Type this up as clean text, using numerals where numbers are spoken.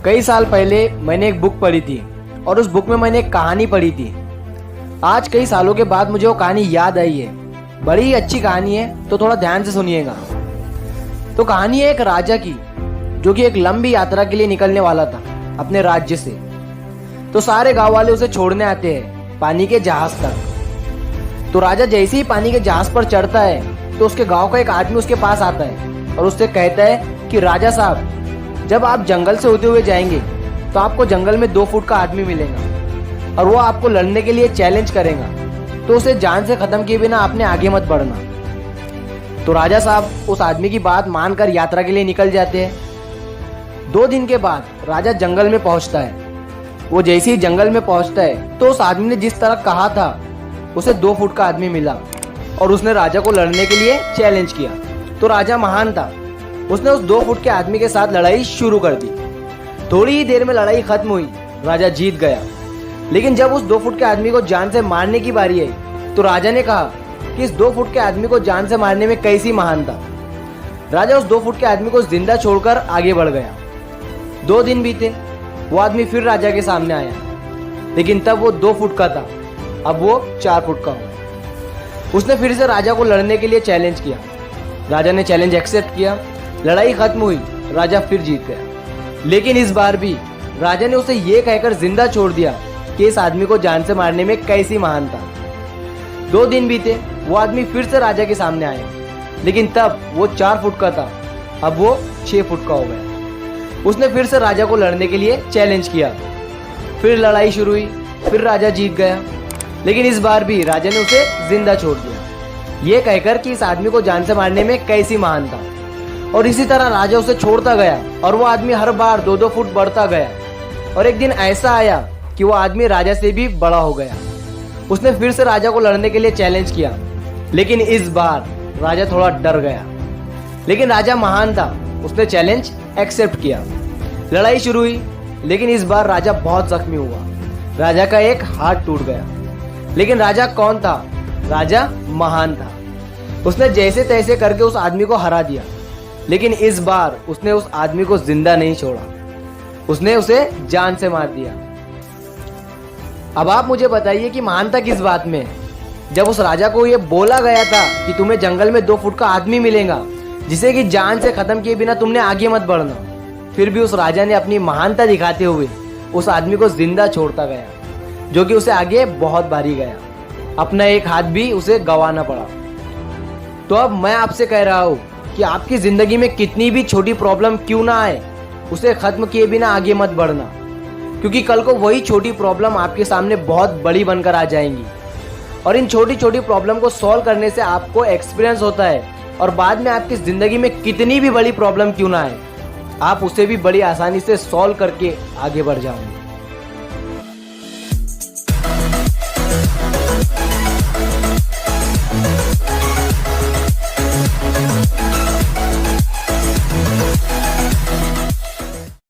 कई साल पहले मैंने एक बुक पढ़ी थी और उस बुक में मैंने एक कहानी पढ़ी थी। आज कई सालों के बाद मुझे वो कहानी याद आई है। बड़ी ही अच्छी कहानी है, तो थोड़ा ध्यान से सुनिएगा। तो कहानी है एक राजा की, जो कि एक लंबी यात्रा के लिए निकलने वाला था अपने राज्य से। तो सारे गांव वाले उसे छोड़ने आते हैं पानी के जहाज तक। तो राजा जैसे ही पानी के जहाज पर चढ़ता है तो उसके गांव का एक आदमी उसके पास आता है और उससे कहता है कि राजा साहब, जब आप जंगल से होते हुए जाएंगे तो आपको जंगल में 2 फुट का आदमी मिलेगा और वो आपको लड़ने के लिए चैलेंज करेगा, तो उसे जान से खत्म किए बिना आपने आगे मत बढ़ना। तो राजा साहब उस आदमी की बात मानकर यात्रा के लिए निकल जाते हैं। 2 दिन के बाद राजा जंगल में पहुंचता है। वो जैसे ही जंगल में पहुंचता है तो उस आदमी ने जिस तरह कहा था उसे 2 फुट का आदमी मिला और उसने राजा को लड़ने के लिए चैलेंज किया। तो राजा महान था, उसने उस 2 फुट के आदमी के साथ लड़ाई शुरू कर दी। थोड़ी ही देर में लड़ाई खत्म हुई, राजा जीत गया। लेकिन जब उस 2 फुट के आदमी को जान से मारने की बारी आई तो राजा ने कहा कि इस 2 फुट के आदमी को जान से मारने में कैसी महानता। राजा उस 2 फुट के आदमी को जिंदा छोड़कर आगे बढ़ गया। 2 दिन बीते, वो आदमी फिर राजा के सामने आया, लेकिन तब वो 2 फुट का था, अब वो 4 फुट का हो। उसने फिर से राजा को लड़ने के लिए चैलेंज किया। राजा ने चैलेंज एक्सेप्ट किया। लड़ाई खत्म हुई, राजा फिर जीत गया। लेकिन इस बार भी राजा ने उसे ये कहकर जिंदा छोड़ दिया कि इस आदमी को जान से मारने में कैसी महानता। 2 दिन बीते, वो आदमी फिर से राजा के सामने आया, लेकिन तब वो 4 फुट का था, अब वो 6 फुट का हो गया। उसने फिर से राजा को लड़ने के लिए चैलेंज किया। फिर लड़ाई शुरू हुई, फिर राजा जीत गया। लेकिन इस बार भी राजा ने उसे जिंदा छोड़ दिया, ये कहकर कि इस आदमी को जान से मारने में कैसी महानता। और इसी तरह राजा उसे छोड़ता गया और वो आदमी हर बार 2-2 फुट बढ़ता गया। और एक दिन ऐसा आया कि वो आदमी राजा से भी बड़ा हो गया। उसने फिर से राजा को लड़ने के लिए चैलेंज किया, लेकिन इस बार राजा थोड़ा डर गया। लेकिन राजा महान था, उसने चैलेंज एक्सेप्ट किया। लड़ाई शुरू हुई, लेकिन इस बार राजा बहुत जख्मी हुआ। राजा का एक हाथ टूट गया। लेकिन राजा कौन था? राजा महान था। उसने जैसे तैसे करके उस आदमी को हरा दिया। लेकिन इस बार उसने उस आदमी को जिंदा नहीं छोड़ा, उसने उसे जान से मार दिया। अब आप मुझे बताइए कि महानता किस बात में है? जब उस राजा को यह बोला गया था कि तुम्हें जंगल में 2 फुट का आदमी मिलेगा जिसे कि जान से खत्म किए बिना तुमने आगे मत बढ़ना, फिर भी उस राजा ने अपनी महानता दिखाते हुए उस आदमी को जिंदा छोड़ता गया, जो कि उसे आगे बहुत भारी गया। अपना एक हाथ भी उसे गंवाना पड़ा। तो अब मैं आपसे कह रहा हूं कि आपकी जिंदगी में कितनी भी छोटी प्रॉब्लम क्यों ना आए, उसे खत्म किए बिना आगे मत बढ़ना, क्योंकि कल को वही छोटी प्रॉब्लम आपके सामने बहुत बड़ी बनकर आ जाएंगी। और इन छोटी छोटी प्रॉब्लम को सॉल्व करने से आपको एक्सपीरियंस होता है और बाद में आपकी जिंदगी में कितनी भी बड़ी प्रॉब्लम क्यों ना आए, आप उसे भी बड़ी आसानी से सॉल्व करके आगे बढ़ जाओगे।